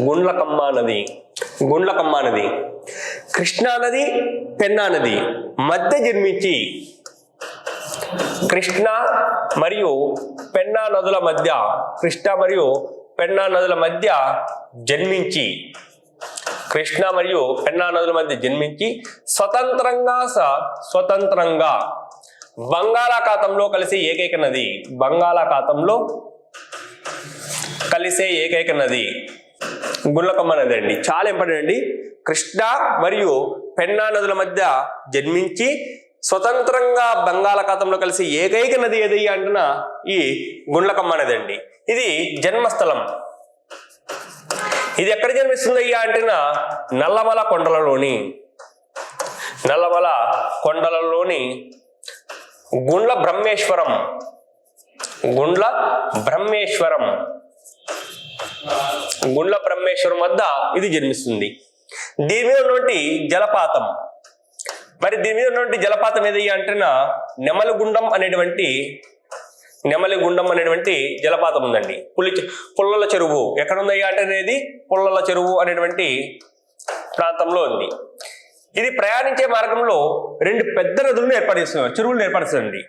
గుండ్లకమ్మ నది. గుండ్లకమ్మ నది కృష్ణా నది, పెన్నా నది మధ్య జన్మించి కృష్ణా మరియు పెన్నా నదుల మధ్య జన్మించి స్వతంత్రంగా బంగాళాఖాతంలో కలిసే ఏకైక నది గుండ్లకమ్మ నది అండి. చాలా ఇంపార్టెంట్ అండి. కృష్ణా మరియు పెన్నా నదుల మధ్య జన్మించి స్వతంత్రంగా బంగాళాఖాతంలో కలిసి ఏకైక నది ఏది అంటున్నా ఈ గుండ్లకమ్మ నది అండి. ఇది జన్మస్థలం. ఇది ఎక్కడ జన్మిస్తుంది అంటున్నా నల్లమల కొండలలోని గుండ్ల బ్రహ్మేశ్వరం వద్ద ఇది జన్మిస్తుంది. దీని మీద ఉన్నటువంటి జలపాతం, ఏది అంటున్నా నెమలిగుండం అనేటువంటి జలపాతం ఉందండి. పుల్లల చెరువు ఎక్కడ ఉందయ్యా అంటే అనేది పుల్లల చెరువు అనేటువంటి ప్రాంతంలో ఉంది. ఇది ప్రయాణించే మార్గంలో రెండు పెద్ద నదులను చెరువులను ఏర్పరుస్తుంది.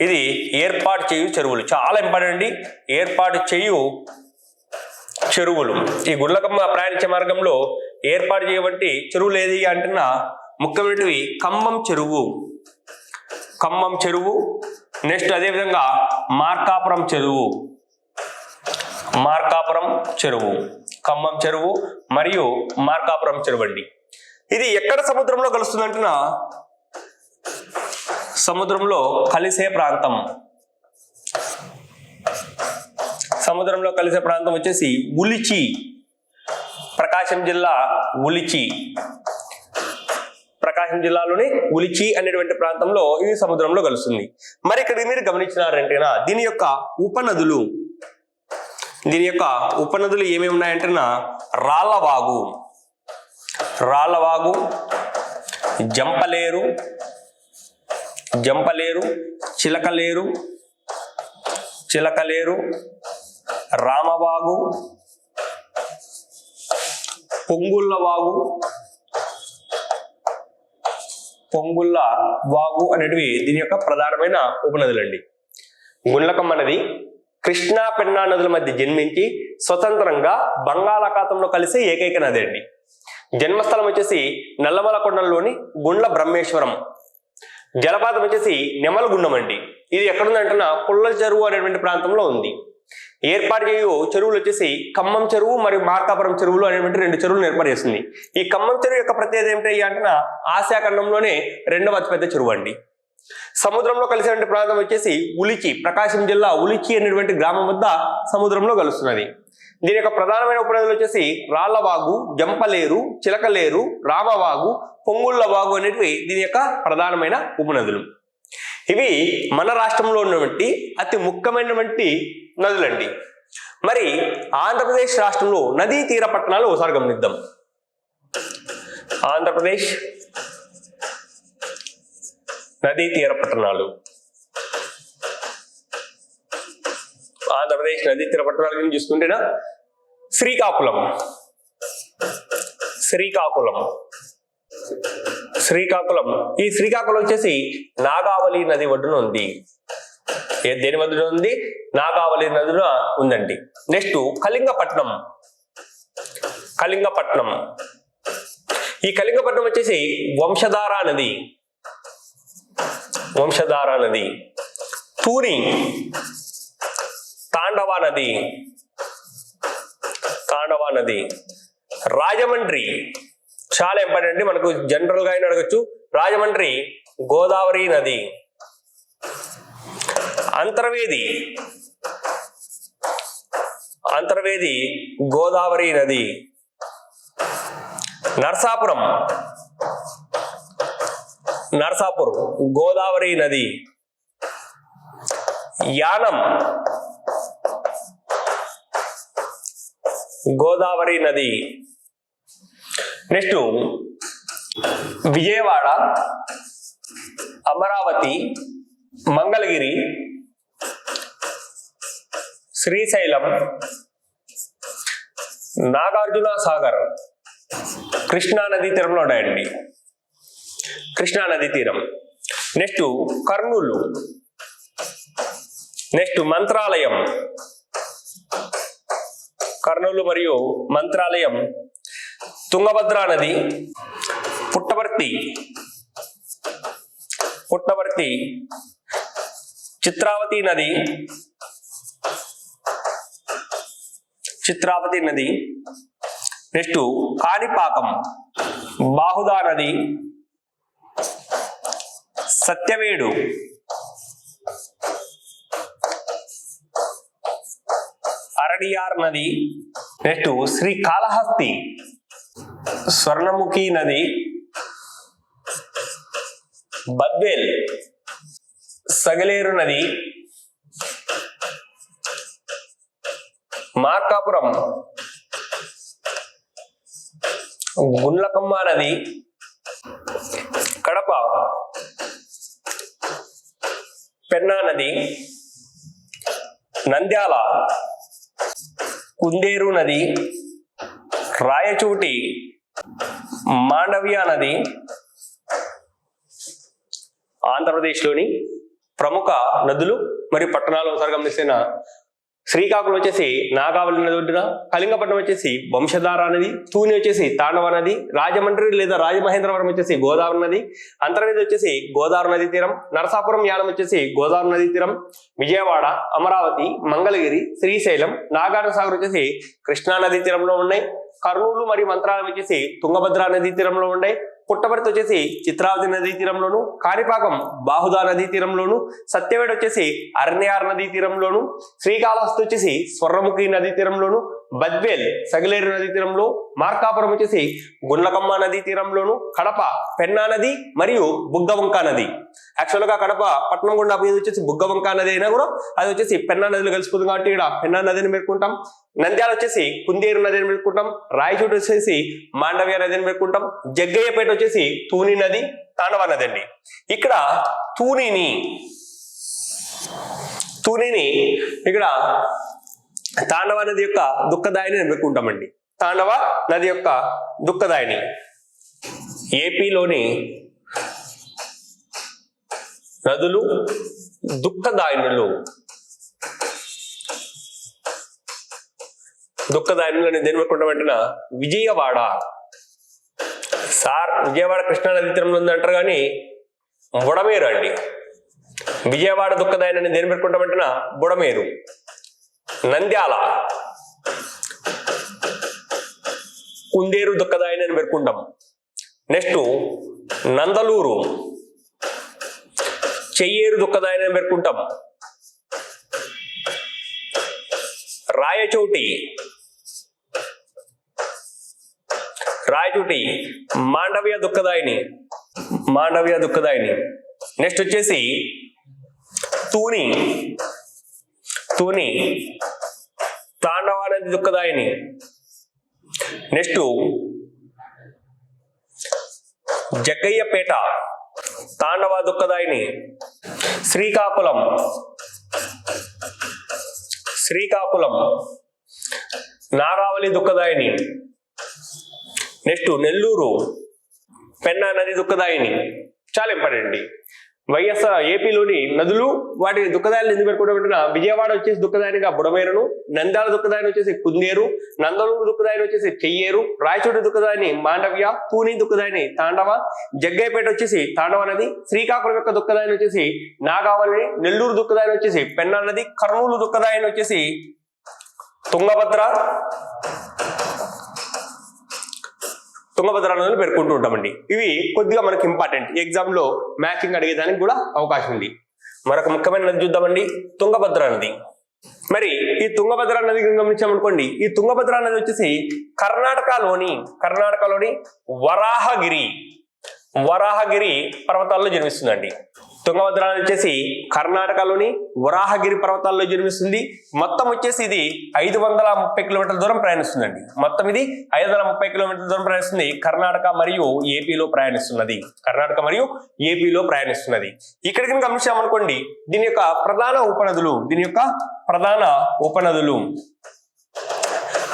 ఇది ఏర్పాటు చేయు చెరువులు. చాలా ఇంపార్టెంట్ అండి. ఏర్పాటు చేయు చెరువులు. ఈ గుండ్లకమ్మ ప్రయాణించే మార్గంలో ఏర్పాటు చేయబట్టి చెరువులు ఏది అంటున్నా ముఖ్యమైనవి ఖమ్మం చెరువు, నెక్స్ట్ అదేవిధంగా మార్కాపురం చెరువు, ఖమ్మం చెరువు మరియు మార్కాపురం చెరువు అండి. ఇది ఎక్కడ సముద్రంలో కలుస్తుంది అంటున్నా సముద్రంలో కలిసే ప్రాంతం వచ్చేసి ఉలిచి, ప్రకాశం జిల్లాలోని ఉలిచి అనేటువంటి ప్రాంతంలో ఇది సముద్రంలో కలుస్తుంది. మరి ఇక్కడ మీరు గమనించినారంటేనా దీని యొక్క ఉపనదులు ఏమేమి ఉన్నాయంటేనా రాళ్లవాగు, జంపలేరు, చిలకలేరు, రామవాగు, పొంగుళ్ళ వాగు అనేటివి దీని యొక్క ప్రధానమైన ఉపనదులండి. గుండ్లకమ్మ నది కృష్ణా పెన్నా నదుల మధ్య జన్మించి స్వతంత్రంగా బంగాళాఖాతంలో కలిసే ఏకైక నది అండి. జన్మస్థలం వచ్చేసి నల్లమల కొండలలోని గుండ్ల బ్రహ్మేశ్వరం. జలపాతం వచ్చేసి నెమలిగుండం అండి. ఇది ఎక్కడుందంటున్నా పుల్లల చెరువు అనేటువంటి ప్రాంతంలో ఉంది. ఏర్పాటు చేయు చెరువులు వచ్చేసి ఖమ్మం చెరువు మరియు మార్కాపురం చెరువులు అనేటువంటి రెండు చెరువులను ఏర్పాటు చేస్తుంది. ఈ ఖమ్మం చెరువు యొక్క ప్రత్యేకత ఏమిటి అంటున్నా ఆసియా ఖండంలోనే రెండవ అతిపెద్ద చెరువు అండి. సముద్రంలో కలిసినటువంటి ప్రాంతం వచ్చేసి ఉలిచి, ప్రకాశం జిల్లా ఉలిచి అనేటువంటి గ్రామం వద్ద సముద్రంలో కలుస్తున్నది. దీని యొక్క ప్రధానమైన ఉపనదులు వచ్చేసి రాళ్లవాగు, జంపలేరు, చిలకలేరు, రామవాగు, పొంగుళ్ళ వాగు అనేటివి దీని యొక్క ప్రధానమైన ఉపనదులు. ఇవి మన రాష్ట్రంలో ఉన్నటువంటి అతి ముఖ్యమైనటువంటి నదులండి. మరి ఆంధ్రప్రదేశ్ రాష్ట్రంలో నదీ తీర పట్టణాలు ఒకసారి గమనిద్దాం. ఆంధ్రప్రదేశ్ నదీ తీర పట్టణాలు గురించి చూసుకుంటేనా శ్రీకాకుళం. ఈ శ్రీకాకుళం వచ్చేసి నాగావళి నది ఒడ్డున ఉంది. దేని మధ్యన ఉంది? నాగావళి నదిన ఉందండి. నెక్స్ట్ కళింగపట్నం. ఈ కళింగపట్నం వచ్చేసి వంశధార నది. తూని తాండవ నది. రాజమండ్రి చాలా ఇంపార్టెంట్ అండి. మనకు జనరల్ గా అయినా అడగచ్చు. రాజమండ్రి గోదావరి నది. అంతర్వేది గోదావరి నది. నర్సాపురం గోదావరి నది. యానం గోదావరి నది. నెక్స్ట్ విజయవాడ, అమరావతి, మంగళగిరి, శ్రీశైలం, నాగార్జున సాగర్ కృష్ణా నదీ తీరంలో ఉన్నాయండి. కృష్ణా నదీ తీరం. నెక్స్ట్ కర్నూలు, నెక్స్ట్ మంత్రాలయం, కర్నూలు మరియు మంత్రాలయం, తుంగభద్రా నది, పుట్టపర్తి, చిత్రావతి నది, నెక్స్ట్ కాణిపాకం, బాహుదా నది, సత్యవేడు, అరడియార్ నది, నెక్స్ట్ శ్రీకాళహస్తి, స్వర్ణముఖి నది, బద్వేల్, సగలేరు నది, మార్కాపురం, గుండ్లకమ్మ నది, కడప, పెన్నా నది, నంద్యాల, కుందేరు నది, రాయచోటి, మాండవ్య నది. ఆంధ్రప్రదేశ్లోని ప్రముఖ నదులు మరియు పట్టణాలు ఒకసారి గమనిస్తున్న శ్రీకాకుళం వచ్చేసి నాగావళి నది ఒడ్డున, కళింగపట్నం వచ్చేసి వంశధార నది, తూని వచ్చేసి తాండవ నది, రాజమండ్రి లేదా రాజమహేంద్రవరం వచ్చేసి గోదావరి నది, అంతర్వేది వచ్చేసి గోదావరి నదీ తీరం, నరసాపురం యానం వచ్చేసి గోదావరి నదీ తీరం, విజయవాడ, అమరావతి, మంగళగిరి, శ్రీశైలం, నాగార్జున సాగర్ వచ్చేసి కృష్ణా నదీ తీరంలో ఉన్నాయి. కర్నూలు మరియు మంత్రాలయం వచ్చేసి తుంగభద్రా నదీ తీరంలో ఉన్నాయి. పుట్టపర్తి వచ్చేసి చిత్రావతి నదీ తీరంలోను, కాణిపాకం బాహుదా నదీ తీరంలోను, సత్యవేడు వచ్చేసి అరణ్యార్ నదీ తీరంలోను, శ్రీకాళహస్తి వచ్చేసి స్వర్ణముఖి నదీ తీరంలోను, బద్వేల్ సగలేరు నదీ తీరంలో, మార్కాపురం వచ్చేసి గుండ్లకమ్మ నదీ తీరంలోను, కడప పెన్నా నది మరియు బుగ్గవంక నది. యాక్చువల్ గా కడప పట్టణం గుండా పోయేది వచ్చేసి బుగ్గవంక నది అయినా కూడా అది వచ్చేసి పెన్నా నదిలో కలిసిపోతుంది కాబట్టి ఇక్కడ పెన్నా నదిని పేర్కొంటాం. నంద్యాల వచ్చేసి కుందేరు నదిని పేర్కొంటాం. రాయచోటి వచ్చేసి మాండవ్య నదిని పేర్కొంటాం. జగ్గయ్యపేట వచ్చేసి తూని నది, తాండవ నది అండి. ఇక్కడ తూనిని ఇక్కడ తాండవ నది యొక్క దుఃఖదాయిని పేర్కొంటామండి. తాండవ నది యొక్క దుఃఖదాయిని ఏపీలోని నదులు దుఃఖదాయినులు అని దేని పేర్కొంటామంటే విజయవాడ. సార్ విజయవాడ కృష్ణా నది తీరంలో ఉంది అంటారు కానీ బుడమేరు అండి. విజయవాడ దుఃఖదాయిని దేని పేర్కొంటామంటే బుడమేరు. నంద్యాల కుందేరు దుఃఖదాయిని అని పేర్కొంటాం. నెక్స్ట్ నందలూరు చెయ్యేరు దుఃఖదాయిని అని పేర్కొంటాం. రాయచోటి మాండవ్య దుఃఖదాయిని. నెక్స్ట్ వచ్చేసి తూని తాండవ నది దుఃఖదాయిని. నెక్స్ట్ జగ్గయ్యపేట తాండవ దుఃఖదాయిని. శ్రీకాకుళం నాగావళి దుఃఖదాయిని. నెక్స్ట్ నెల్లూరు పెన్నా నది దుఃఖదాయిని. చాలా ఇంపార్టెంట్. వైఎస్ఆర్ ఏపీలోని నదులు వాటి దుఃఖదాయిని ఎందుకు పేర్కొంటామంటే విజయవాడ వచ్చేసి దుఃఖదాయినిగా బుడమేరును, నంద్యాల దుఃఖదాయిని వచ్చేసి కుందేరు, నందలూరు దుఃఖదాయిని వచ్చేసి చెయ్యేరు, రాయచోటి దుఃఖదాయిని మాండవ్య, తూని దుఃఖదాయిని తాండవ, జగ్గయ్యపేట వచ్చేసి తాండవ నది, శ్రీకాకుళం యొక్క దుఃఖదాయిని వచ్చేసి నాగావళి, నెల్లూరు దుఃఖదాయిని వచ్చేసి పెన్నా నది, కర్నూలు దుఃఖదాయిని వచ్చేసి తుంగభద్ర నదులు పేర్కొంటూ ఉంటామండి. ఇవి కొద్దిగా మనకి ఇంపార్టెంట్, ఎగ్జామ్ లో మ్యాచింగ్ అడిగేదానికి కూడా అవకాశం ఉంది. మరొక ముఖ్యమైన నది చూద్దామండి, తుంగభద్ర నది. మరి ఈ తుంగభద్ర నది గమనించామనుకోండి, ఈ తుంగభద్ర నది వచ్చేసి కర్ణాటకలోని వరాహగిరి పర్వతాల్లో జన్మిస్తుందండి. తుంగభద్ర నది వచ్చేసి కర్ణాటకలోని వరాహగిరి పర్వతాల్లో జన్మిస్తుంది. మొత్తం వచ్చేసి ఇది 530 కిలోమీటర్ల దూరం ప్రయాణిస్తుందండి. మొత్తం ఇది 530 కిలోమీటర్ల దూరం ప్రయాణిస్తుంది. కర్ణాటక మరియు ఏపీలో ప్రయాణిస్తున్నది. కర్ణాటక మరియు ఏపీలో ప్రయాణిస్తున్నది. ఇక్కడికి గమనించామనుకోండి, దీని యొక్క ప్రధాన ఉపనదులు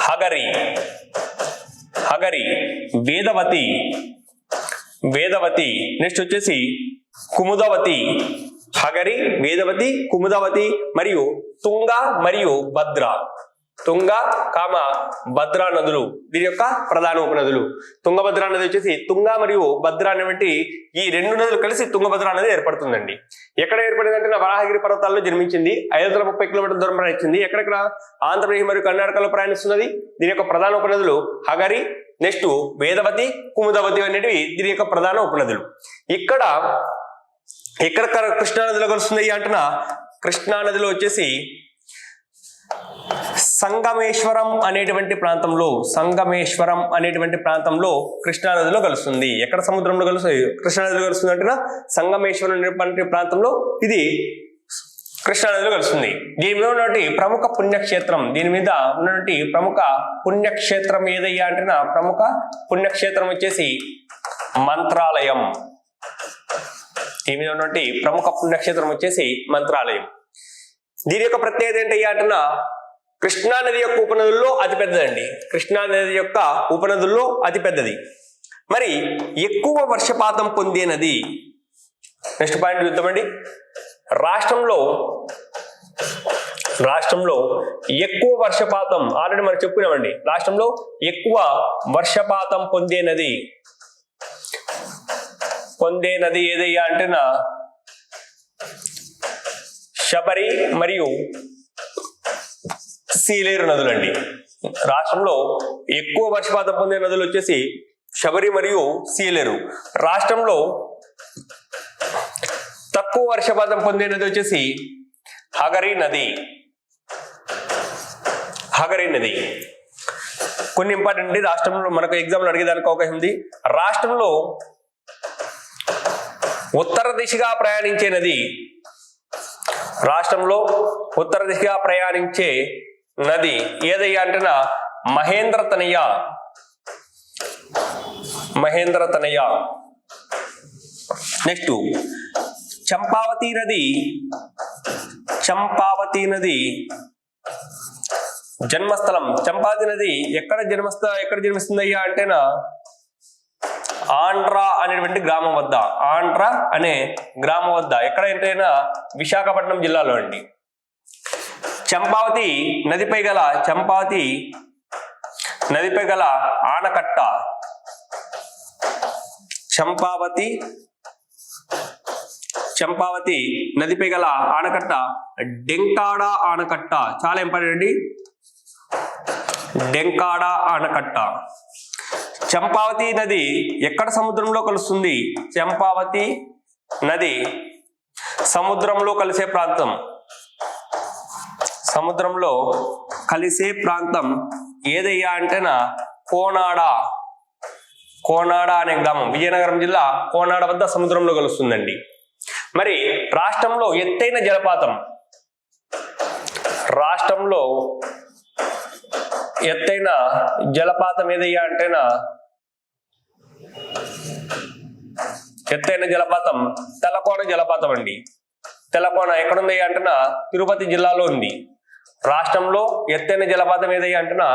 హగరి, వేదవతి, నెక్స్ట్ వచ్చేసి కుముదవతి, హగరి, వేదవతి, కుముదవతి మరియు తుంగ మరియు భద్ర. భద్రా నదులు దీని యొక్క ప్రధాన ఉపనదులు. తుంగభద్ర నది వచ్చేసి తుంగ మరియు భద్ర అనేటువంటి ఈ రెండు నదులు కలిసి తుంగభద్ర నది ఏర్పడుతుందండి. ఎక్కడ ఏర్పడిందంటే వరాహగిరి పర్వతాల్లో జన్మించింది. 530 కిలోమీటర్ల దూరం ప్రయాణించింది. ఎక్కడెక్కడ? ఆంధ్రప్రదేశ్ మరియు కర్ణాటకలో ప్రయాణిస్తున్నది. దీని యొక్క ప్రధాన ఉపనదులు హగరి, నెక్స్ట్ వేదవతి, కుముదవతి అనేటివి దీని యొక్క ప్రధాన ఉపనదులు. ఇక్కడ కృష్ణానదిలో కలుస్తుంది అంటున్నా. కృష్ణానదిలో వచ్చేసి సంగమేశ్వరం అనేటువంటి ప్రాంతంలో కృష్ణానదిలో కలుస్తుంది. ఎక్కడ సముద్రంలో కలుస్తుంది? కృష్ణానదిలో కలుస్తుంది అంటున్నా. సంగమేశ్వరం అనేటువంటి ప్రాంతంలో ఇది కృష్ణానదిలో కలుస్తుంది. దీని మీద ఉన్నటువంటి ప్రముఖ పుణ్యక్షేత్రం ఏదయ్యా అంటున్నా. ప్రముఖ పుణ్యక్షేత్రం వచ్చేసి మంత్రాలయం. దీని మీద ఉన్నటువంటి ప్రముఖ పుణ్యక్షేత్రం వచ్చేసి మంత్రాలయం. దీని యొక్క ప్రత్యేకత ఏంటయ్యా అంటున్నా, కృష్ణానది యొక్క ఉపనదుల్లో అతిపెద్దది. మరి ఎక్కువ వర్షపాతం పొందే నది. నెక్స్ట్ పాయింట్ చూద్దామండి. రాష్ట్రంలో ఎక్కువ వర్షపాతం ఆల్రెడీ మనం చెప్పుకున్నామండి. రాష్ట్రంలో ఎక్కువ వర్షపాతం పొందే నది ఏదయ్యా అంటేనా శబరి మరియు సీలేరు నదులండి. రాష్ట్రంలో ఎక్కువ వర్షపాతం పొందే నదులు వచ్చేసి శబరి మరియు సీలేరు. రాష్ట్రంలో తక్కువ వర్షపాతం పొందే నది వచ్చేసి హగరి నది. కొన్ని ఇంపార్టెంట్. రాష్ట్రంలో మనకు ఎగ్జామ్లు అడిగేదానికి అవకాశం ఉంది. రాష్ట్రంలో ఉత్తర దిశగా ప్రయాణించే నది ఏదయ్యా అంటేనా మహేంద్ర తనయ. నెక్స్ట్ చంపావతి నది జన్మస్థలం. చంపావతి నది ఎక్కడ జన్మిస్తుంది అయ్యా అంటేనా ఆంధ్రా అనేటువంటి గ్రామం వద్ద. ఎక్కడ ఏంటైనా విశాఖపట్నం జిల్లాలో అండి. చంపావతి నదిపై గల ఆనకట్ట. చంపావతి నదిపై గల ఆనకట్ట డెంకాడ ఆనకట్ట. చాలా ఇంపార్టెంట్ అండి. డెంకాడ ఆనకట్ట. చంపావతి నది ఎక్కడ సముద్రంలో కలుస్తుంది? చంపావతి నది సముద్రంలో కలిసే ప్రాంతం ఏదయ్యా అంటేనా కోనాడ అనే గ్రామం. విజయనగరం జిల్లా కోనాడ వద్ద సముద్రంలో కలుస్తుందండి. మరి రాష్ట్రంలో ఎత్తైన జలపాతం ఏదయ్యా అంటేనా ఎత్తైన జలపాతం తెల్లకోన జలపాతం అండి. తెల్లకోన ఎక్కడుంది అంటున్నా తిరుపతి జిల్లాలో ఉంది. రాష్ట్రంలో ఎత్తైన జలపాతం ఏదయ్యా అంటున్నా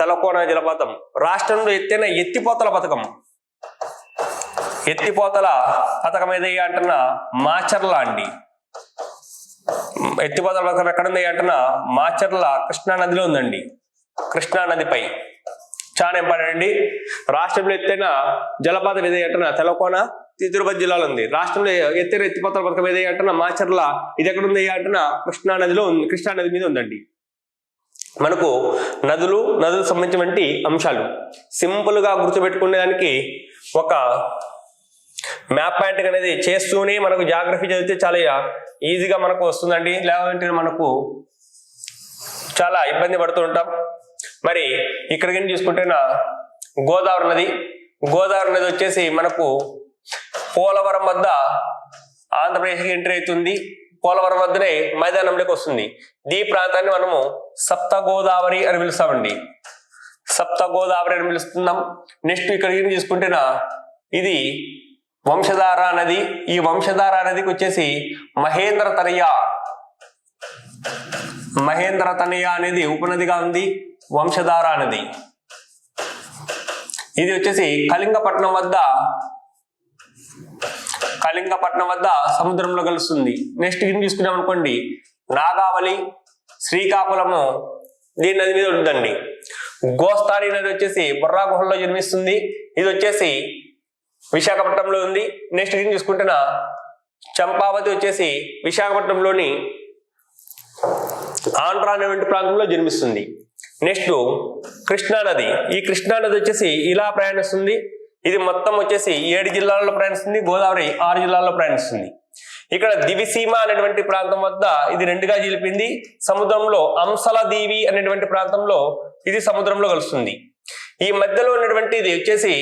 తెల్లకోన జలపాతం. రాష్ట్రంలో ఎత్తైన ఎత్తిపోతల పథకం ఏదయ్యా అంటున్నా మాచర్ల అండి. ఎత్తిపోతల పథకం ఎక్కడుంది అంటున్నా మాచర్ల కృష్ణా నదిలో ఉందండి. కృష్ణా నదిపై. చాలా ఇంపార్టెంట్ అండి. రాష్ట్రంలో ఎత్తైన జలపాతం ఏదయ్యా అంటున్నా తెల్లకోన తిరుపతి జిల్లాలో ఉంది. రాష్ట్రంలో ఎత్తైన ఎత్తిపోతల పథకం ఏదయ్యా అంటున్నా మాచర్ల. ఇది ఎక్కడ ఉంది అంటున్నా కృష్ణా నది మీద ఉందండి. మనకు నదులకు సంబంధించినటువంటి అంశాలు సింపుల్ గా గుర్తుపెట్టుకునేదానికి ఒక మ్యాప్ పాయింటింగ్ అనేది చేస్తూనే మనకు జాగ్రఫీ చదివితే చాలా ఈజీగా మనకు వస్తుందండి. లేదంటే మనకు చాలా ఇబ్బంది పడుతూ ఉంటాం. మరి ఇక్కడికి చూసుకుంటే గోదావరి నది వచ్చేసి మనకు పోలవరం వద్ద ఆంధ్రప్రదేశ్కి ఎంట్రీ అవుతుంది. పోలవరం వద్దనే మైదానంలోకి వస్తుంది. ఈ ప్రాంతాన్ని మనము సప్త గోదావరి అని పిలుస్తామండి. సప్త గోదావరి అని పిలుస్తున్నాం. నెక్స్ట్ ఇక్కడ ఏం తీసుకుంటేనా ఇది వంశధార నది. ఈ వంశధార నదికి వచ్చేసి మహేంద్ర తనయ అనేది ఉపనదిగా ఉంది. వంశధార నది ఇది వచ్చేసి కళింగపట్నం వద్ద సముద్రంలో కలుస్తుంది. నెక్స్ట్ ఇది తీసుకున్నాం అనుకోండి నాగావళి, శ్రీకాకుళము దీని నది మీద ఉంటుందండి. గోస్తారి నది వచ్చేసి బొర్రా గుహల్లో జన్మిస్తుంది. ఇది వచ్చేసి విశాఖపట్నంలో ఉంది. నెక్స్ట్ ఇది చూసుకుంటున్నా చంపావతి వచ్చేసి విశాఖపట్నంలోని ఆంధ్ర అనేటువంటి ప్రాంతంలో జన్మిస్తుంది. నెక్స్ట్ కృష్ణానది. ఈ కృష్ణానది వచ్చేసి ఇలా ప్రయాణిస్తుంది. ఇది మొత్తం వచ్చేసి 7 జిల్లాల్లో ప్రయాణిస్తుంది. గోదావరి 6 జిల్లాల్లో ప్రయాణిస్తుంది. ఇక్కడ దివిసీమ అనేటువంటి ప్రాంతం వద్ద ఇది 2గా చీలిపింది. సముద్రంలో అంశల దీవి అనేటువంటి ప్రాంతంలో ఇది సముద్రంలో కలుస్తుంది. ఈ మధ్యలో ఉన్నటువంటి ఇది వచ్చేసి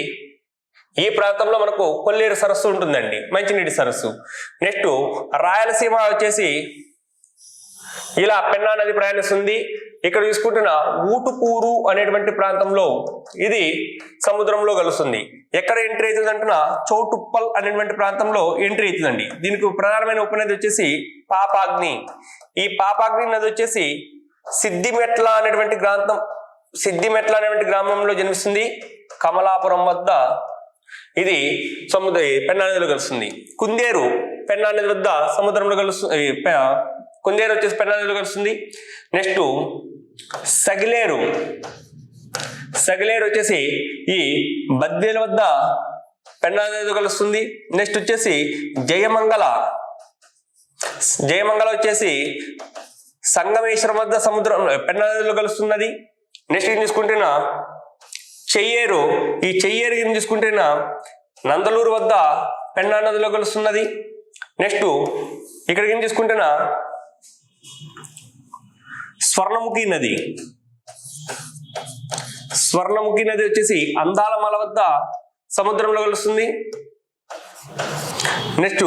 ఈ ప్రాంతంలో మనకు కొల్లేరు సరస్సు ఉంటుందండి, మంచినీటి సరస్సు. నెక్స్ట్ రాయలసీమ వచ్చేసి ఇలా పెన్నా నది ప్రయాణిస్తుంది. ఇక్కడ చూసుకుంటున్న ఊటుకూరు అనేటువంటి ప్రాంతంలో ఇది సముద్రంలో కలుస్తుంది. ఎక్కడ ఎంట్రీ అవుతుంది అంటున్నా చౌటుప్పల్ అనేటువంటి ప్రాంతంలో ఎంట్రీ అవుతుందండి. దీనికి ప్రధానమైన ఉపనది వచ్చేసి పాపాగ్ని. ఈ పాపాగ్ని నది వచ్చేసి సిద్దిమెట్ల అనేటువంటి గ్రామంలో జన్మిస్తుంది. కమలాపురం వద్ద ఇది పెన్నా నదిలో కలుస్తుంది. కుందేరు పెన్నా నది వద్ద సముద్రంలో కలుస్తుంది. కుందేరు వచ్చేసి పెన్నా నదిలో కలుస్తుంది. నెక్స్ట్ సగిలేరు వచ్చేసి ఈ బద్వేలు వద్ద పెన్నా నదిలో కలుస్తుంది. నెక్స్ట్ వచ్చేసి జయమంగళ వచ్చేసి సంగమేశ్వరం వద్ద పెన్నా నదిలో కలుస్తున్నది. నెక్స్ట్ ఏం తీసుకుంటేనా చెయ్యేరు. ఈ చెయ్యేరు ఏం తీసుకుంటేనా నందలూరు వద్ద పెన్నా నదిలో కలుస్తున్నది. నెక్స్ట్ ఇక్కడ ఏం తీసుకుంటేనా స్వర్ణముఖి నది వచ్చేసి అందాలమల వద్ద సముద్రంలో కలుస్తుంది. నెక్స్ట్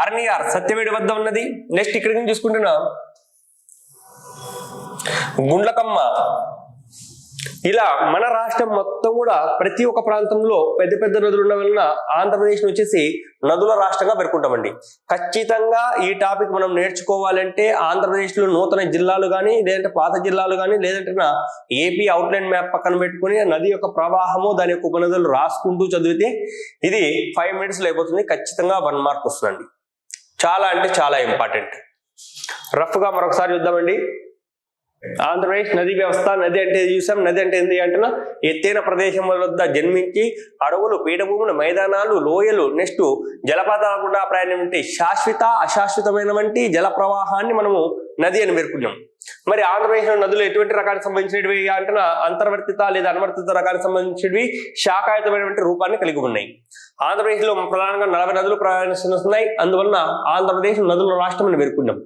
అర్నియార్ సత్యవేడి వద్ద ఉన్నది. నెక్స్ట్ ఇక్కడ ఏం చూసుకుంటున్నా గుండ్లకమ్మ. ఇలా మన రాష్ట్రం మొత్తం కూడా ప్రతి ఒక్క ప్రాంతంలో పెద్ద పెద్ద నదులు ఉన్న వలన ఆంధ్రప్రదేశ్ వచ్చేసి నదుల రాష్ట్రంగా పేర్కొంటామండి. ఖచ్చితంగా ఈ టాపిక్ మనం నేర్చుకోవాలంటే ఆంధ్రప్రదేశ్ లో నూతన జిల్లాలు కానీ లేదంటే పాత జిల్లాలు కానీ లేదంటే ఏపీ అవుట్లైన్ మ్యాప్ పక్కన పెట్టుకుని నది యొక్క ప్రవాహము దాని యొక్క ఉపనదులు రాసుకుంటూ చదివితే ఇది 5 minutes అయిపోతుంది. ఖచ్చితంగా 1 mark వస్తుందండి. చాలా అంటే చాలా ఇంపార్టెంట్. రఫ్ గా మరొకసారి చూద్దామండి. ఆంధ్రప్రదేశ్ నదీ వ్యవస్థ. నది అంటే చూసాం. నది అంటే ఏంటి అంటున్నా ఎత్తైన ప్రదేశం వద్ద జన్మించి అడవులు, పీఠభూములు, మైదానాలు, లోయలు, నెక్స్ట్ జలపాతాల గుండా ప్రయాణించే శాశ్వత అశాశ్వతమైన వంటి జల ప్రవాహాన్ని మనము నది అని పేర్కొన్నాం. మరి ఆంధ్రప్రదేశ్ నదులు ఎటువంటి రకానికి సంబంధించినవి అంటున్నా అంతర్వర్తిత లేదా అనువర్తిత రకానికి సంబంధించినవి శాఖాయుతమైనటువంటి రూపాన్ని కలిగి ఉన్నాయి. ఆంధ్రప్రదేశ్ లో ప్రధానంగా 40 నదులు ప్రయాణిస్తున్నాయి. అందువలన ఆంధ్రప్రదేశ్ నదుల రాష్ట్రం అని పేర్కొన్నాం.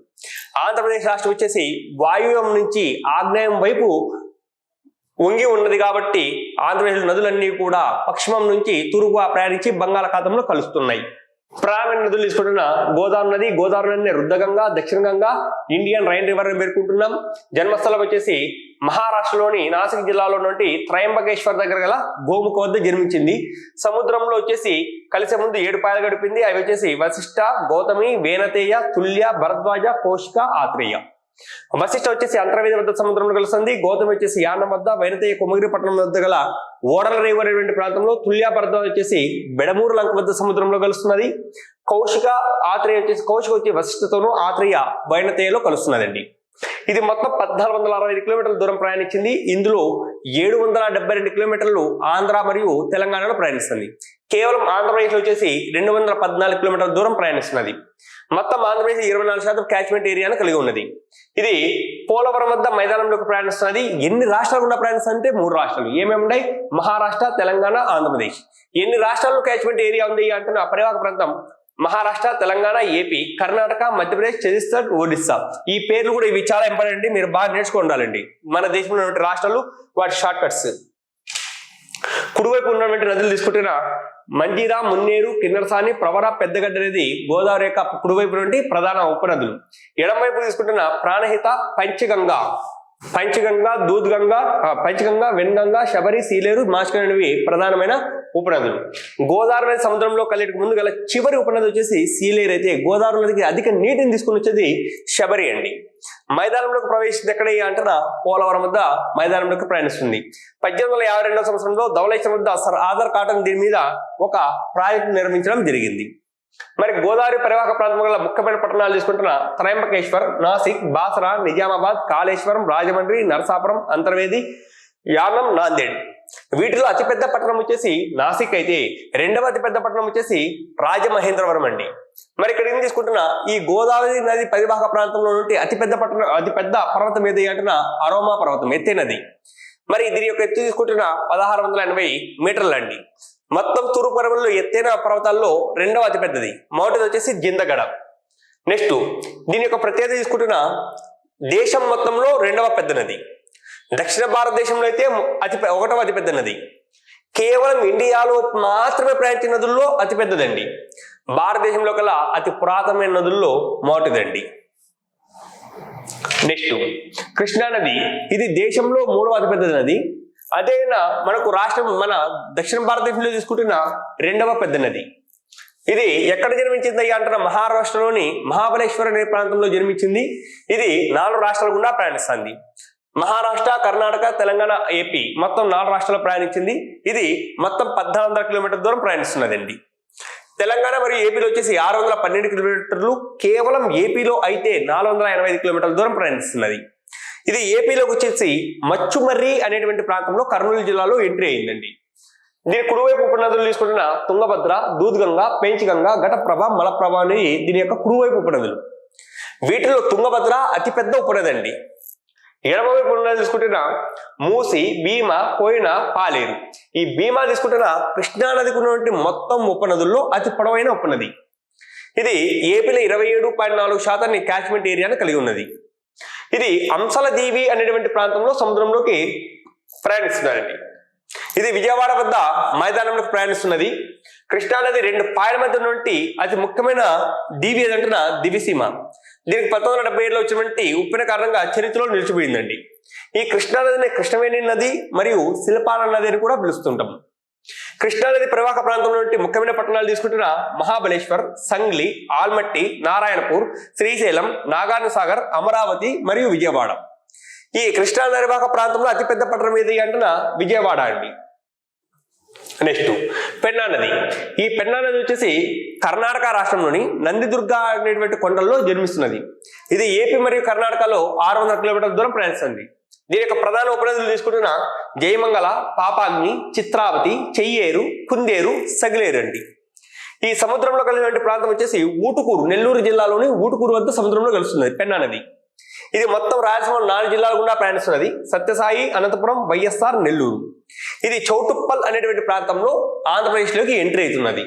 ఆంధ్రప్రదేశ్ రాష్ట్రం వచ్చేసి వాయువ్యం నుంచి ఆగ్నేయం వైపు వంగి ఉన్నది కాబట్టి ఆంధ్రప్రదేశ్ నదులన్నీ కూడా పశ్చిమం నుంచి తూర్పుగా ప్రయాణించి బంగాళాఖాతంలో కలుస్తున్నాయి. ప్రధానమైన నదులు తీసుకుంటున్న గోదావరి నదిని రుద్రగంగా, దక్షిణ గంగా, ఇండియన్ రైన్ రివర్ అని పేర్కొంటున్నాం. జన్మస్థలం వచ్చేసి మహారాష్ట్రలోని నాసిక్ జిల్లాలో నుండి త్రయంబకేశ్వర్ దగ్గర గల గోముఖ వద్ద జన్మించింది. సముద్రంలో వచ్చేసి కలిసే ముందు 7 పాయలు గడిపింది. అవి వచ్చేసి వశిష్ఠ, గౌతమి, వేనతేయ, తుల్య, భరద్వాజ, కౌశిక, ఆత్రేయ. వశిష్ఠ వచ్చేసి అంతర్వేది వద్ద సముద్రంలో కలుస్తుంది. గౌతమి వచ్చేసి యానం వద్ద, వైనతేయ కొమగిరిపట్నం వద్ద గల ఓడల రేవు అనేటువంటి ప్రాంతంలో, తుల్య, భరద్వాజ వచ్చేసి బెడమూరు లంక వద్ద సముద్రంలో కలుస్తున్నది. కౌశిక, ఆత్రేయ వచ్చేసి కౌశిక వచ్చి వశిష్ఠతోనూ, ఆత్రేయ వైనతేయలో కలుస్తున్నదండి. ఇది మొత్తం 1460 కిలోమీటర్ల దూరం ప్రయాణించింది. ఇందులో 772 కిలోమీటర్లు ఆంధ్ర మరియు తెలంగాణలో ప్రయాణిస్తుంది. కేవలం ఆంధ్రప్రదేశ్ వచ్చేసి 214 కిలోమీటర్ల దూరం ప్రయాణిస్తున్నది. మొత్తం ఆంధ్రప్రదేశ్ 24% క్యాచ్మెంట్ ఏరియాను కలిగి ఉన్నది. ఇది పోలవరం వద్ద మైదానంలోకి ప్రయాణిస్తున్నది. ఎన్ని రాష్ట్రాలు కూడా ప్రయాణిస్తుంది అంటే 3 రాష్ట్రాలు. ఏమేమి ఉన్నాయి? మహారాష్ట్ర, తెలంగాణ, ఆంధ్రప్రదేశ్. ఎన్ని రాష్ట్రాల్లో క్యాచ్మెంట్ ఏరియా ఉంది అంటే పరివాహక ప్రాంతం మహారాష్ట్ర, తెలంగాణ, ఏపీ, కర్ణాటక, మధ్యప్రదేశ్, ఛత్తీస్గఢ్, ఒడిస్సా. ఈ పేర్లు కూడా ఇవి చాలా ఇంపార్టెంట్. మీరు బాగా నేర్చుకోండాలండి. మన దేశంలో ఉన్నటువంటి రాష్ట్రాలు వాటి షార్ట్ కట్స్. కుడివైపు ఉన్నటువంటి నదులు తీసుకుంటున్న మంజీరా, మున్నేరు, కిన్నెరసాని, ప్రవర, పెద్దగడ్డ అనేది గోదావరి యొక్క కుడివైపు నుండి ప్రధాన ఉపనదులు. ఎడమవైపు తీసుకుంటున్న ప్రాణహిత, పంచగంగా, పంచగంగా, వెన్గంగా, శబరి, సీలేరు, మాస్కర్ అనేవి ప్రధానమైన ఉపనదులు. గోదావరి నది సముద్రంలో కలియక ముందు గల చివరి ఉపనది వచ్చేసి సీలేరు అయితే గోదావరి నదికి అధిక నీటిని తీసుకుని వచ్చేది శబరి అండి. మైదానంలోకి ప్రవేశించింది ఎక్కడ అంటున్నా పోలవరం వద్ద మైదానంలోకి ప్రయాణిస్తుంది. 1852 సంవత్సరంలో ధవళేశ్వరం వద్ద సర్ ఆదర్ కాటన్ దీని మీద ఒక ప్రాజెక్టు నిర్మించడం జరిగింది. మరి గోదావరి పరివాహక ప్రాంతం గల ముఖ్యమైన పట్టణాలు తీసుకుంటున్న త్రయంబకేశ్వర్, నాసిక్, బాసరా, నిజామాబాద్, కాళేశ్వరం, రాజమండ్రి, నరసాపురం, అంతర్వేది, యానం, నాందేడ్. వీటిలో అతిపెద్ద పట్టణం వచ్చేసి నాసిక్ అయితే రెండవ అతిపెద్ద పట్టణం వచ్చేసి రాజమహేంద్రవరం అండి. మరి ఇక్కడ ఏం తీసుకుంటున్నా ఈ గోదావరి నది పరివాహక ప్రాంతంలో నుండి అతిపెద్ద పర్వతం ఏది అంటున్న అరోమా పర్వతం, ఎత్తైనది. మరి దీని యొక్క ఎత్తు తీసుకుంటున్న 1680 మీటర్లు అండి. మొత్తం తూర్పు పర్వతంలో ఎత్తైన పర్వతాల్లో రెండవ అతిపెద్దది. మొదటిది వచ్చేసి జిందగడ. నెక్స్ట్ దీని యొక్క ప్రత్యేకత తీసుకుంటున్న దేశం మొత్తంలో రెండవ పెద్ద నది. దక్షిణ భారతదేశంలో అయితే ఒకటవ అతిపెద్ద నది. కేవలం ఇండియాలో మాత్రమే ప్రయాణించిన నదుల్లో అతిపెద్దదండి. భారతదేశంలో కల అతి పురాతనమైన నదుల్లో మొదటిదండి. నెక్స్ట్ కృష్ణా నది, ఇది దేశంలో మూడవ అతిపెద్ద నది. అదేనా మనకు మన దక్షిణ భారతదేశంలో తీసుకుంటున్న రెండవ పెద్ద నది. ఇది ఎక్కడ జన్మించింది అంటున్న మహారాష్ట్రలోని మహాబలేశ్వర్ అనే ప్రాంతంలో జన్మించింది. ఇది 4 రాష్ట్రాల గుండా ప్రయాణిస్తుంది. మహారాష్ట్ర, కర్ణాటక, తెలంగాణ, ఏపీ మొత్తం 4 రాష్ట్రాలు ప్రయాణించింది. ఇది మొత్తం 1400 కిలోమీటర్ల దూరం ప్రయాణిస్తున్నదండి. తెలంగాణ మరియు ఏపీలో వచ్చేసి 612 కిలోమీటర్లు, కేవలం ఏపీలో అయితే 485 కిలోమీటర్ల దూరం ప్రయాణిస్తున్నది. ఇది ఏపీలోకి వచ్చేసి మచ్చుమర్రి అనేటువంటి ప్రాంతంలో కర్నూలు జిల్లాలో ఎంట్రీ అయిందండి. దీని కుడివైపు ఉపనదులు తీసుకుంటున్న తుంగభద్ర, దూద్గంగ, పెంచ్గంగ, ఘటప్రభ, మలప్రభ అనేవి దీని యొక్క కుడివైపు ఉపనదులు. వీటిలో తుంగభద్ర అతిపెద్ద ఉపనది అండి. ఎడమవైపు ఉపనది తీసుకుంటున్న మూసి, భీమా, కోయిన, పాలేరు. ఈ భీమా తీసుకుంటున్న కృష్ణా నదికి ఉన్నటువంటి మొత్తం ఉపనదుల్లో అతి పొడవైన ఉపనది. ఇది ఏపీలో 27.4% క్యాచ్మెంట్ ఏరియాను కలిగి ఉన్నది. ఇది అంశల దీవి అనేటువంటి ప్రాంతంలో సముద్రంలోకి ప్రయాణిస్తున్నారండి. ఇది విజయవాడ వద్ద మైదానంలోకి ప్రయాణిస్తున్నది. కృష్ణానది 2 పాయల మధ్య నుండి అతి ముఖ్యమైన దీవి ఏదంటున్న దివిసీమ. దీనికి 1977లో వచ్చినటువంటి ఉప్పిన కారణంగా చరిత్రలో నిలిచిపోయిందండి. ఈ కృష్ణానదిని కృష్ణవేణి నది మరియు శిల్పాల నది అని కూడా పిలుస్తుంటాం. కృష్ణానది పరివాహక ప్రాంతం నుండి ముఖ్యమైన పట్టణాలు తీసుకుంటున్న మహాబలేశ్వర్, సంగ్లీ, ఆల్మట్టి, నారాయణపూర్, శ్రీశైలం, నాగార్జునసాగర్, అమరావతి మరియు విజయవాడ. ఈ కృష్ణానది పరివాహక ప్రాంతంలో అతిపెద్ద పట్టణం ఏది అంటున్న విజయవాడ అండి. నెక్స్ట్ పెన్నా నది. ఈ పెన్నా నది వచ్చేసి కర్ణాటక రాష్ట్రంలోని నందిదుర్గ అనేటువంటి కొండల్లో జన్మిస్తున్నది. ఇది ఏపీ మరియు కర్ణాటకలో 600 కిలోమీటర్ల దూరం ప్రయాణిస్తుంది. దీని యొక్క ప్రధాన ఉపనదులు తీసుకుంటున్న జయమంగళ, పాపాగ్ని, చిత్రావతి, చెయ్యేరు, కుందేరు, సగిలేరు అండి. ఈ సముద్రంలో కలిగినటువంటి ప్రాంతం వచ్చేసి ఊటుకూరు, నెల్లూరు జిల్లాలోని ఊటుకూరు వద్ద సముద్రంలో కలుస్తున్నది పెన్నా నది. ఇది మొత్తం రాయలసీమ 4 జిల్లాల గుండా ప్రయాణిస్తున్నది. సత్యసాయి, అనంతపురం, వైఎస్ఆర్, నెల్లూరు. ఇది చౌటుప్పల్ అనేటువంటి ప్రాంతంలో ఆంధ్రప్రదేశ్లోకి ఎంట్రీ అవుతున్నది.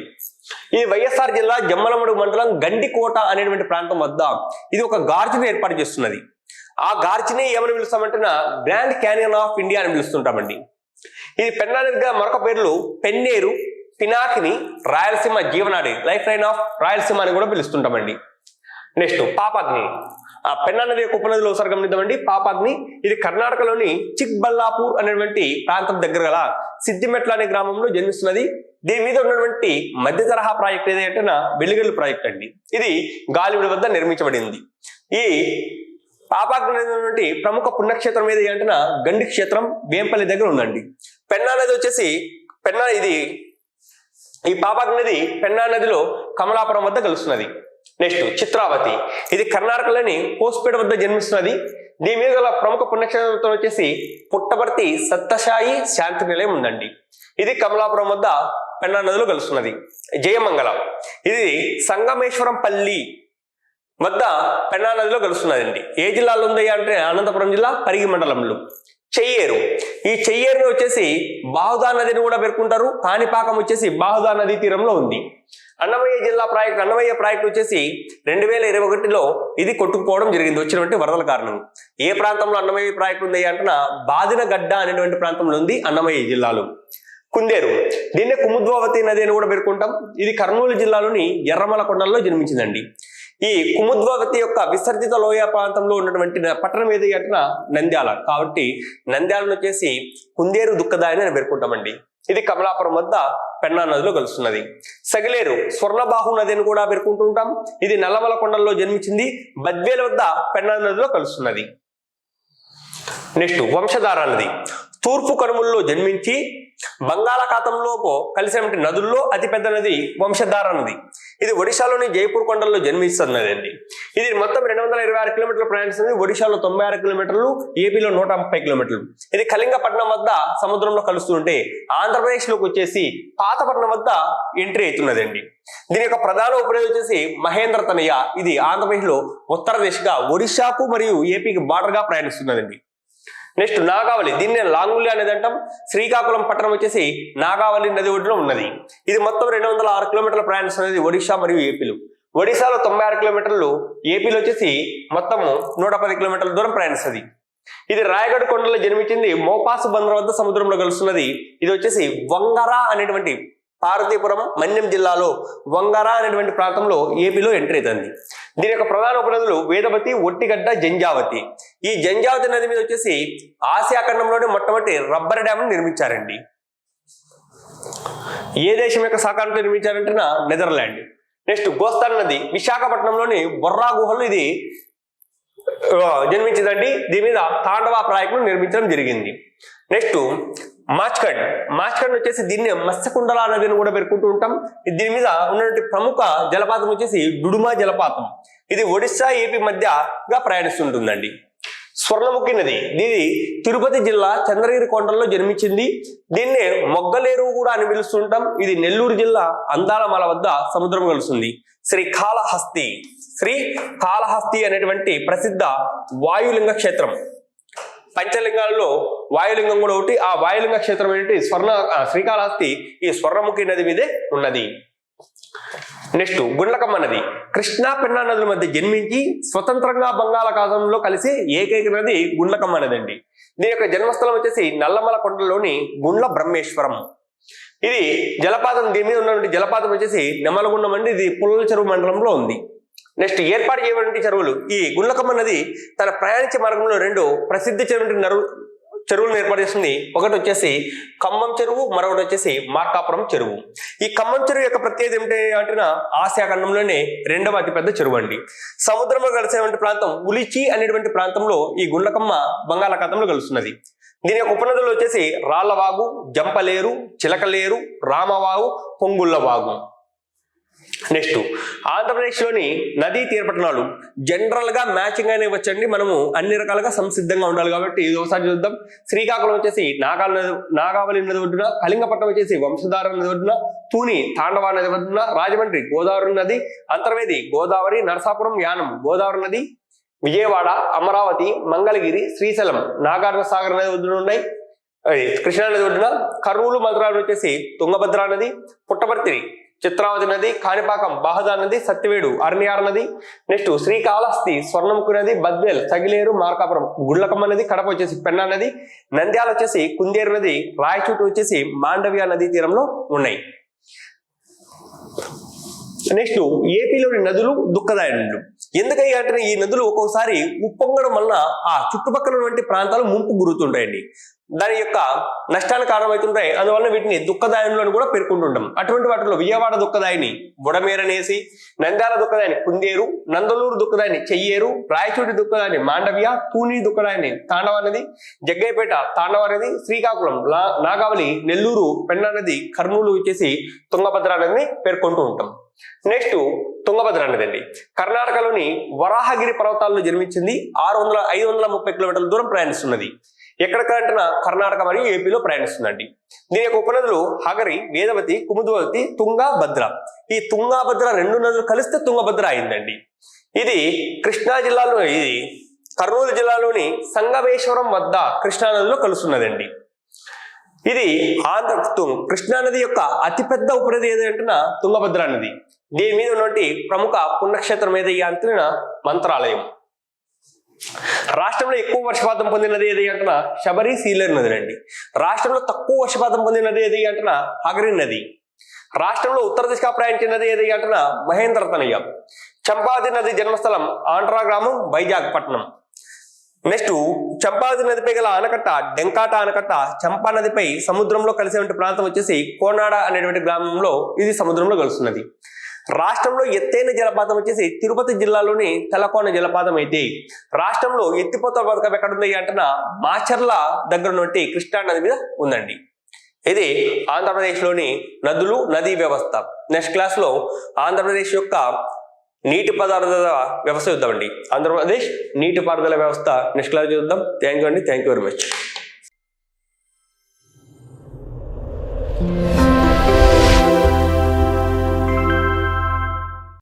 ఈ వైఎస్ఆర్ జిల్లా జమ్మలమడుగు మండలం గండికోట అనేటువంటి ప్రాంతం వద్ద ఇది ఒక గార్జిని ఏర్పాటు చేస్తున్నది. ఆ గార్జిని ఏమని పిలుస్తామంటే గ్రాండ్ క్యానియన్ ఆఫ్ ఇండియా అని పిలుస్తుంటామండి. ఇది పెన్నా నదిగా మరొక పేర్లు పెన్నేరు, పినాకిని, రాయలసీమ జీవనాడి, లైఫ్ లైన్ ఆఫ్ రాయలసీమ అని కూడా పిలుస్తుంటామండి. నెక్స్ట్ పాపాగ్ని. ఆ పెన్నా నది యొక్క ఉపనదిలో ఒకసారి గమనిద్దామండి. పాపాగ్ని ఇది కర్ణాటకలోని చిక్బల్లాపూర్ అనేటువంటి ప్రాంతం దగ్గర గల సిద్దిమెట్ల అనే గ్రామంలో జన్మిస్తున్నది. దీని మీద ఉన్నటువంటి మధ్య తరహా ప్రాజెక్ట్ ఏదంటే వెలిగల్లు ప్రాజెక్ట్ అండి. ఇది గాలివీడు వద్ద నిర్మించబడింది. ఈ పాపాగ్ని ప్రముఖ పుణ్యక్షేత్రం ఏది అంటే గండి క్షేత్రం వేంపల్లి దగ్గర ఉందండి. పెన్నా నది వచ్చేసి ఈ పాపాగ్ని నది పెన్నా నదిలో కమలాపురం వద్ద కలుస్తున్నది. నెక్స్ట్ చిత్రావతి. ఇది కర్ణాటకలోని హోస్పేట వద్ద జన్మిస్తున్నది. దీని మీద గల ప్రముఖ పుణ్యక్షేత్రం వచ్చేసి పుట్టపర్తి సత్యసాయి శాంతి నిలయం ఉందండి. ఇది కమలాపురం వద్ద పెన్నా నదిలో కలుస్తున్నది. జయమంగళ. ఇది సంగమేశ్వరం పల్లి వద్ద పెన్నా నదిలో కలుస్తున్నదండి. ఏ జిల్లాలో ఉంది అంటే అనంతపురం జిల్లా పరిగి మండలంలో. చెయ్యేరు. ఈ చెయ్యేరుని వచ్చేసి బాహుదా నదిని కూడా పేర్కొంటారు. కాణిపాకం వచ్చేసి బాహుదా నదీ తీరంలో ఉంది. అన్నమయ్య జిల్లా ప్రాజెక్ట్ అన్నమయ్య ప్రాజెక్ట్ వచ్చేసి 2021లో ఇది కొట్టుకుపోవడం జరిగింది వచ్చినటువంటి వరదల కారణం. ఏ ప్రాంతంలో అన్నమయ్య ప్రాజెక్ట్ ఉంది అంటే బాదినగడ్డ అనేటువంటి ప్రాంతంలో ఉంది అన్నమయ్య జిల్లాలో. కుందేరు, దీన్నే కుముద్వావతి నది అని కూడా పేర్కొంటాం. ఇది కర్నూలు జిల్లాలోని ఎర్రమల కొండల్లో జన్మించిందండి. ఈ కుముద్వావతి యొక్క విసర్జిత లోయ ప్రాంతంలో ఉన్నటువంటి పట్టణం ఏది అంటే నంద్యాల. కాబట్టి నంద్యాలను వచ్చేసి కుందేరు దుఃఖదాయని అని పేర్కొంటామండి. ఇది కమలాపురం వద్ద పెన్నా నదిలో కలుస్తున్నది. సగిలేరు స్వర్ణబాహు నది అని కూడా పేర్కొంటూ ఉంటాం. ఇది నల్లమల కొండల్లో జన్మించింది. బద్వేలు వద్ద పెన్నా నదిలో కలుస్తున్నది. నెక్స్ట్ వంశధార నది తూర్పు కనుమల్లో జన్మించి బంగాళాఖాతంలో కలిసినటువంటి నదుల్లో అతిపెద్ద నది వంశధార నది. ఇది ఒడిశాలోని జైపూర్ కొండల్లో జన్మిస్తున్నది అండి. ఇది మొత్తం 226 కిలోమీటర్లు ప్రయాణిస్తుంది. ఒడిశాలో 96 కిలోమీటర్లు, ఏపీలో 130 కిలోమీటర్లు. ఇది కళింగపట్నం వద్ద సముద్రంలో కలుస్తుంటే ఆంధ్రప్రదేశ్ లోకి వచ్చేసి పాతపట్నం వద్ద ఎంట్రీ అవుతున్నదండి. దీని యొక్క ప్రధాన ఉపనది వచ్చేసి మహేంద్ర తనయ. ఇది ఆంధ్రప్రదేశ్ లో ఉత్తర దిశగా ఒడిశాకు మరియు ఏపీకి బార్డర్ గా ప్రయాణిస్తున్నదండి. నెక్స్ట్ నాగావళి, దీన్నే లాంగులి అనేది అంటాం. శ్రీకాకుళం పట్టణం వచ్చేసి నాగావళి నది ఒడ్డున ఉన్నది. ఇది మొత్తం 206 కిలోమీటర్ల ప్రయాణిస్తున్నది ఒడిశా మరియు ఏపీలు. ఒడిశాలో 96 కిలోమీటర్లు, ఏపీలో వచ్చేసి మొత్తం 110 కిలోమీటర్ల దూరం ప్రయాణిస్తుంది. ఇది రాయగఢ్ కొండలో జన్మించింది. మోపాసు బందర్ వద్ద సముద్రంలో కలుస్తున్నది. ఇది వచ్చేసి వంగరా అనేటువంటి పార్వతీపురం మన్యం జిల్లాలో వంగరా అనేటువంటి ప్రాంతంలో ఏపీలో ఎంట్రీ అవుతుంది. దీని యొక్క ప్రధాన ఉపనదులు వేదవతి, ఒట్టిగడ్డ, జంజావతి. ఈ జంజావతి నది మీద వచ్చేసి ఆసియా ఖండంలోనే మొట్టమొదటి రబ్బర్ డ్యామ్ నిర్మించారండి. ఏ దేశం యొక్క సహకారంతో నిర్మించారంటే నెదర్లాండ్. నెక్స్ట్ గోస్తాన్ నది విశాఖపట్నంలోని బొర్రా గుహలు ఇది జన్మించిందండి. దీని మీద తాండవ ప్రాజెక్టును నిర్మించడం జరిగింది. నెక్స్ట్ మాచ్కండ్ వచ్చేసి దీన్ని మత్స్యకుండల నదిని కూడా పేర్కొంటూ ఉంటాం. దీని మీద ఉన్నటువంటి ప్రముఖ జలపాతం వచ్చేసి డుడుమా జలపాతం. ఇది ఒడిశా ఏపీ మధ్యగా ప్రయాణిస్తుంటుందండి. స్వర్ణముఖి నది, దీని తిరుపతి జిల్లా చంద్రగిరి కొండల్లో జన్మించింది. దీన్నే మొగ్గలేరు కూడా అని పిలుస్తుంటాం. ఇది నెల్లూరు జిల్లా అందాలమల వద్ద సముద్రం కలుస్తుంది. శ్రీకాళహస్తి అనేటువంటి ప్రసిద్ధ వాయులింగ క్షేత్రం. పంచలింగాల్లో వాయులింగం కూడా ఒకటి. ఆ వాయులింగ క్షేత్రం ఏంటి శ్రీకాళహస్తి ఈ స్వర్ణముఖి నది మీదే ఉన్నది. నెక్స్ట్ గుండ్లకమ్మ నది కృష్ణా పెన్నా నదుల మధ్య జన్మించి స్వతంత్రంగా బంగాళాఖాతంలో కలిసి ఏకైక నది గుండ్లకమ్మ నది అండి. దీని యొక్క జన్మస్థలం వచ్చేసి నల్లమల కొండలోని గుండ్ల బ్రహ్మేశ్వరం. ఇది జలపాతం. దీని మీద ఉన్నటువంటి జలపాతం వచ్చేసి నెమలగుండం అండి. ఇది పుల్లల చెరువు మండలంలో ఉంది. నెక్స్ట్ ఏర్పాటు చేయబడిన చెరువులు. ఈ గుండ్లకమ్మ నది తన ప్రయాణించే మార్గంలో 2 ప్రసిద్ధ చెరువులను ఏర్పాటు చేస్తుంది. ఒకటి వచ్చేసి ఖమ్మం చెరువు, మరొకటి వచ్చేసి మార్కాపురం చెరువు. ఈ ఖమ్మం చెరువు యొక్క ప్రత్యేకత ఏమిటి అంటే ఆసియా ఖండంలోనే 2వ అతిపెద్ద చెరువు అండి. సముద్రంలో కలిసేటువంటి ప్రాంతం ఉలిచి అనేటువంటి ప్రాంతంలో ఈ గుండ్లకమ్మ బంగాళాఖాతంలో కలుస్తున్నది. దీని యొక్క ఉపనదులు వచ్చేసి రాళ్లవాగు, జంపలేరు, చిలకలేరు, రామవాగు, పొంగుళ్ళవాగు. నెక్స్ట్ ఆంధ్రప్రదేశ్ లోని నదీ తీరపట్టణాలు జనరల్ గా మ్యాచింగ్ అనే వచ్చండి. మనము అన్ని రకాలుగా సంసిద్ధంగా ఉండాలి కాబట్టి ఇది ఒకసారి చూద్దాం. శ్రీకాకుళం వచ్చేసి నాగావళి నది ఒడ్డున, కళింగపట్నం వచ్చేసి వంశధార నది ఒడ్డున, తూని తాండవ నది ఒడ్డున, రాజమండ్రి గోదావరి నది, అంతర్వేది గోదావరి, నరసాపురం యానం గోదావరి నది, విజయవాడ, అమరావతి, మంగళగిరి, శ్రీశైలం నాగార్జున సాగర్ నది ఒడ్డున ఉన్నాయి. కృష్ణా నది ఒడ్డున, కర్నూలు మంత్రాలు వచ్చేసి తుంగభద్ర నది, పుట్టపర్తి చిత్రావతి నది, కాణిపాకం బాహదా నది, సత్యవేడు అరణ్యార నది. నెక్స్ట్ శ్రీకాళహస్తి స్వర్ణముఖి నది, బద్వేల్, సగిలేరు, మార్కాపురం గుండ్లకమ్మ నది, కడప వచ్చేసి పెన్నా నది, నంద్యాల వచ్చేసి కుందేరు నది, రాయచూటు వచ్చేసి మాండవ్య నదీ తీరంలో ఉన్నాయి. నెక్స్ట్ ఏపీలోని నదులు దుఃఖదాయ నదులు. ఎందుకంటే ఈ నదులు ఒక్కొక్కసారి ఉప్పొంగడం వలన ఆ చుట్టుపక్కల ఉన్నటువంటి ప్రాంతాలు ముంపు గురుతుంటాయండి. దాని యొక్క నష్టానికి కారణమవుతుంటాయి. అందువల్ల వీటిని దుఃఖదాయనులను కూడా పేర్కొంటుంటాం. అటువంటి వాటిలో విజయవాడ దుఃఖదాయిని బుడమేరనేసి, నంద్యాల దుఃఖదాయిని కుందేరు, నందలూరు దుఃఖదాయిని చెయ్యేరు, రాయచూటి దుఃఖదాయిని మాండవ్య, తూని దుఃఖదాయిని తాండవ నది, జగ్గైపేట తాండవ నది, శ్రీకాకుళం నాగావళి, నెల్లూరు పెన్నా నది, కర్నూలు వచ్చేసి తుంగభద్ర నదిని పేర్కొంటూ ఉంటాం. నెక్స్ట్ తుంగభద్ర నది అండి కర్ణాటకలోని వరాహగిరి పర్వతాల్లో జన్మించింది. 530 కిలోమీటర్ల దూరం ప్రయాణిస్తున్నది. ఎక్కడికంటే కర్ణాటక మరియు ఏపీలో ప్రయాణిస్తుందండి. దీని యొక్క ఉపనదులు హగరి, వేదవతి, కుముద్వతి, తుంగభద్ర. ఈ తుంగభద్ర 2 నదులు కలిస్తే తుంగభద్ర అయిందండి. ఇది కృష్ణా జిల్లాలో, ఇది కర్నూలు జిల్లాలోని సంగమేశ్వరం వద్ద కృష్ణా నదిలో కలుస్తున్నదండి. ఇది కృష్ణా నది యొక్క అతిపెద్ద ఉపనది ఏదంటే తుంగభద్ర నది. దీని మీద ఉన్నటువంటి ప్రముఖ పుణ్యక్షేత్రం ఏదయ్యా అంటే మంత్రాలయం. రాష్ట్రంలో ఎక్కువ వర్షపాతం పొందిన నది ఏది అంటున్నా శబరి సీలేరు నది అండి. రాష్ట్రంలో తక్కువ వర్షపాతం పొందిన నది ఏది అంటున్నా హగరి నది. రాష్ట్రంలో ఉత్తర దిశగా ప్రయాణించిన నది ఏది అంటున్నా మహేంద్ర తనయ. చంపావతి నది జన్మస్థలం ఆంధ్రా గ్రామం వైజాగ్ పట్టణం. నెక్స్ట్ చంపావతి నదిపై గల ఆనకట్ట డెంకాట ఆనకట్ట చంపా నదిపై సముద్రంలో కలిసేటువంటి ప్రాంతం వచ్చేసి కోనాడ అనేటువంటి గ్రామంలో ఇది సముద్రంలో కలుస్తున్నది. రాష్ట్రంలో ఎత్తైన జలపాతం వచ్చేసి తిరుపతి జిల్లాలోని తలకోన జలపాతం అయితే రాష్ట్రంలో ఎత్తిపోతల పథకం ఎక్కడ ఉంది అంటున్నా మాచర్ల దగ్గర నుండి కృష్ణా నది మీద ఉందండి. ఇది ఆంధ్రప్రదేశ్లోని నదులు నదీ వ్యవస్థ. నెక్స్ట్ క్లాస్ లో ఆంధ్రప్రదేశ్ యొక్క నీటిపారుదల వ్యవస్థ చూద్దామండి. ఆంధ్రప్రదేశ్ నీటిపారుదల వ్యవస్థ నెక్స్ట్ క్లాస్ చూద్దాం. థ్యాంక్ యూ అండి. Thank you very much.